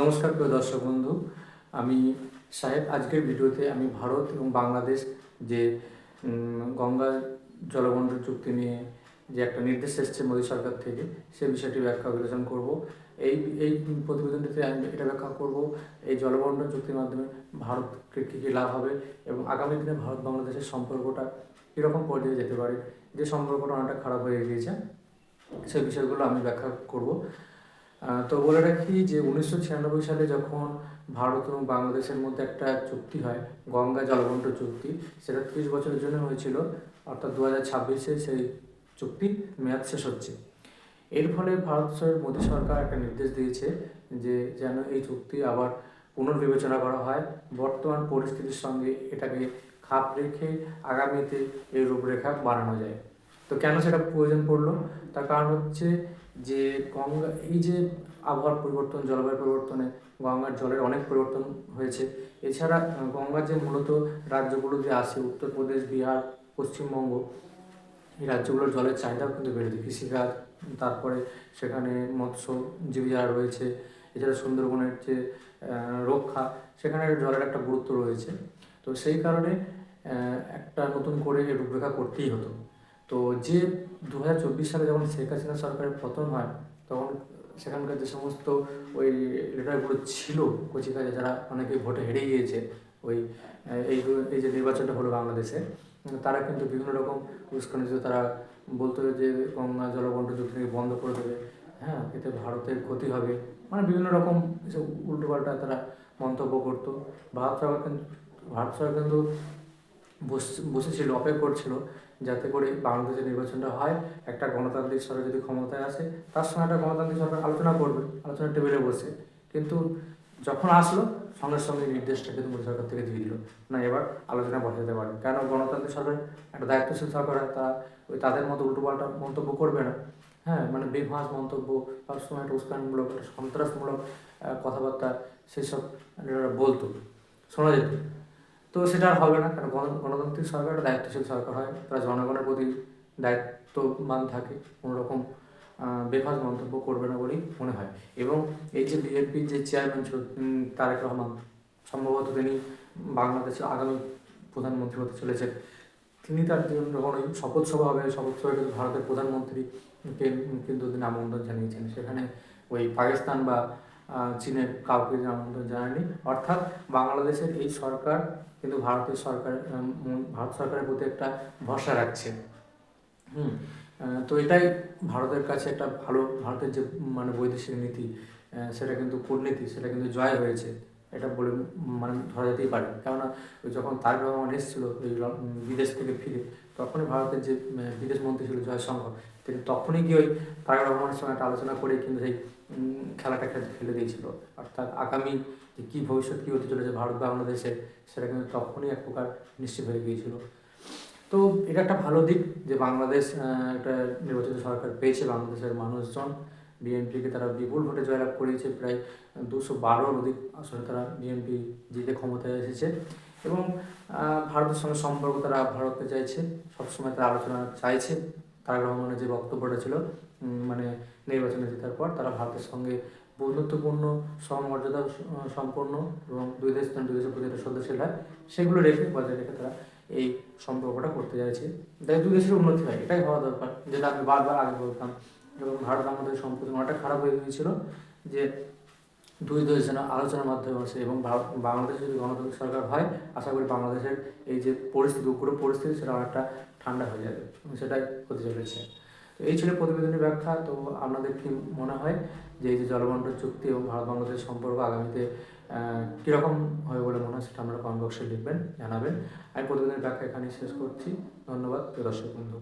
নমস্কার প্রিয় দর্শক বন্ধু, আমি সাহেব। আজকের ভিডিওতে আমি ভারত এবং বাংলাদেশ যে গঙ্গা জলবন্টন চুক্তি নিয়ে যে একটা নির্দেশ এসেছে মোদী সরকার থেকে, সে বিষয়টি ব্যাখ্যা বিশ্লেষণ করব। এই এই প্রতিবেদনটিতে আমি এটা ব্যাখ্যা করব এই জলবন্টন চুক্তির মাধ্যমে ভারতকে কী কী লাভ হবে এবং আগামী দিনে ভারত বাংলাদেশের সম্পর্কটা কীরকম পর্যায়ে যেতে পারে। যে সম্পর্কটা অনেকটা খারাপ হয়ে গিয়েছে, সেই বিষয়গুলো আমি ব্যাখ্যা করব। তো বলে রাখি যে 1996 সালে যখন ভারত এবং বাংলাদেশের মধ্যে একটা চুক্তি হয়, গঙ্গা জলবন্টন চুক্তি, সেটা 30 বছরের জন্য হয়েছিল। অর্থাৎ 2026-এ সেই চুক্তির মেয়াদ শেষ হচ্ছে। এর ফলে মোদী সরকার একটা নির্দেশ দিয়েছে যে যেন এই চুক্তি আবার পুনর্বিবেচনা করা হয়, বর্তমান পরিস্থিতির সঙ্গে এটাকে খাপ রেখে আগামীতে এই রূপরেখা বানানো যায়। তো কেন সেটা প্রয়োজন পড়লো? তার কারণ হচ্ছে যে গঙ্গা, এই যে আবহাওয়ার পরিবর্তন, জলবায়ু পরিবর্তনে গঙ্গার জলের অনেক পরিবর্তন হয়েছে। এছাড়া গঙ্গার যে মূলত রাজ্যগুলো যে আছে, উত্তরপ্রদেশ, বিহার, পশ্চিমবঙ্গ, এই রাজ্যগুলোর জলের চাহিদাও কিন্তু বেড়েছে। কৃষিকাজ, তারপরে সেখানে মৎস্যজীবী যারা রয়েছে, এছাড়া সুন্দরবনের যে রক্ষা, সেখানে জলের একটা গুরুত্ব রয়েছে। তো সেই কারণে একটা নতুন করে রূপরেখা করতেই হতো। তো যে 2024 সালে যখন শেখ হাসিনা সরকারের পতন হয়, তখন সেখানকার যে সমস্ত ওই লিডারগুলো ছিল কচিকাঁচা, যারা অনেকে ভোটে হেরে গিয়েছে, ওই এই এই যে নির্বাচনটা হলো বাংলাদেশে, তারা কিন্তু বিভিন্ন রকম উস্কানি দিত। তারা বলতো যে গঙ্গা জলবন্টন চুক্তি বন্ধ করে দেবে, হ্যাঁ, এতে ভারতের ক্ষতি হবে, মানে বিভিন্ন রকম এসব উল্টোপাল্টা তারা মন্তব্য করতো। ভারত সরকার কিন্তু বসেছিল, অপেক্ষা করছিল যাতে করে বাংলাদেশের নির্বাচনটা হয়, একটা গণতান্ত্রিক সরকার যদি ক্ষমতায় আসে, তার সঙ্গে একটা গণতান্ত্রিক সরকার আলোচনা করবে, আলোচনার টেবিলে বসে। কিন্তু যখন আসলো, সঙ্গে সঙ্গে নির্দেশটা কিন্তু মোদী সরকার থেকে দিয়ে দিল, না এবার আলোচনা বসাতে পারে। কেন? গণতান্ত্রিক সরকার একটা দায়িত্বশীল সরকার, তা ওই তাদের মতো উল্টোপাল্টা মন্তব্য করবে না। হ্যাঁ, মানে বেফাঁস মন্তব্য, সবসময় একটা উস্কানিমূলক, একটা সন্ত্রাসমূলক কথাবার্তা সেসব বলতো, শোনা যেত। তো সেটা আর হবে না, কারণ গণতান্ত্রিক সরকার একটা দায়িত্বশীল সরকার হয়, তারা জনগণের প্রতি দায়িত্ববান থাকে, কোনোরকম বেফাঁস মন্তব্য করবে না বলেই মনে হয়। এবং এই যে বিএনপির যে চেয়ারম্যান ছিল তারেক রহমান, সম্ভবত তিনি বাংলাদেশের আগামী প্রধানমন্ত্রী হতে চলেছেন। তিনি তার যখন ওই শপথ সভা হবে, শপথ সভায় কিন্তু ভারতের প্রধানমন্ত্রীকে কিন্তু তিনি আমন্ত্রণ জানিয়েছেন। সেখানে ওই পাকিস্তান বা চীনের কাউকে আমন্ত্রণ জানায়নি। অর্থাৎ বাংলাদেশের এই সরকার কিন্তু ভারত সরকারের প্রতি একটা ভরসা রাখছে। তো এটাই ভারতের কাছে একটা ভালো, ভারতের যে মানে বৈদেশিক নীতি, সেটা কিন্তু কূটনীতি, সেটা কিন্তু জয় হয়েছে, এটা বলে মানে ধরা যেতেই পারে। কেননা ওই যখন তারেক রহমান এসেছিলো ওই বিদেশ থেকে ফিরে, তখনই ভারতের যে বিদেশ মন্ত্রী ছিল জয়শঙ্কর, তিনি তখনই গিয়ে ওই তারেক রহমানের সঙ্গে একটা আলোচনা করে কিন্তু সেই খেলাটা খেলে দিয়েছিল। অর্থাৎ আগামী যে কী ভবিষ্যৎ কী হতে চলেছে ভারত বাংলাদেশের, সেটা কিন্তু তখনই এক প্রকার নিশ্চিত হয়ে গিয়েছিল। তো এটা একটা ভালো দিক যে বাংলাদেশ একটা নির্বাচিত সরকার পেয়েছে। বাংলাদেশের মানুষজন বিএনপিকে তারা বিপুল ভোটে জয়লাভ করিয়েছে, প্রায় 212-র অধিক আসলে তারা বিএনপি জিতে ক্ষমতায় এসেছে। এবং ভারতের সঙ্গে সম্পর্ক তারা ভারতকে চাইছে, সবসময় তারা আলোচনা চাইছে। তারেক রহমানের যে বক্তব্যটা ছিল, মানে নির্বাচনে জেতার পর তারা ভারতের সঙ্গে বন্ধুত্বপূর্ণ, সমমর্যাদা সম্পন্ন এবং দুই দেশের প্রতি একটা শ্রদ্ধাশীল হয়, সেগুলো রেখে বজায় রেখে তারা এই সম্পর্কটা করতে চাইছে, যাতে দুই দেশের উন্নতি হয়। এটাই হওয়া দরকার, যেটা আমি বারবার আগে বলতাম। এবং ভারত আমাদের সম্পর্ক অনেকটা খারাপ হয়ে গিয়েছিল যে দুই দেশ যেন আলোচনার মাধ্যমে আসে। এবং বাংলাদেশে যদি গণতান্ত্রিক সরকার হয়, আশা করি বাংলাদেশের এই যে পরিস্থিতি, উগ্র পরিস্থিতি, সেটা অনেকটা ঠান্ডা হয়ে যাবে এবং সেটাই হতে চলেছে। তো এই ছিল প্রতিবেদনের ব্যাখ্যা। তো আপনাদের কি মনে হয় যে এই যে জলবন্টন চুক্তি এবং ভারত বাংলাদেশের সম্পর্ক আগামীতে কীরকম হবে বলে মনে হয়, সেটা আপনারা কমেন্ট বক্সে লিখবেন, জানাবেন। আমি প্রতিবেদনের ব্যাখ্যা এখানেই শেষ করছি। ধন্যবাদ প্রিয় দর্শক বন্ধু।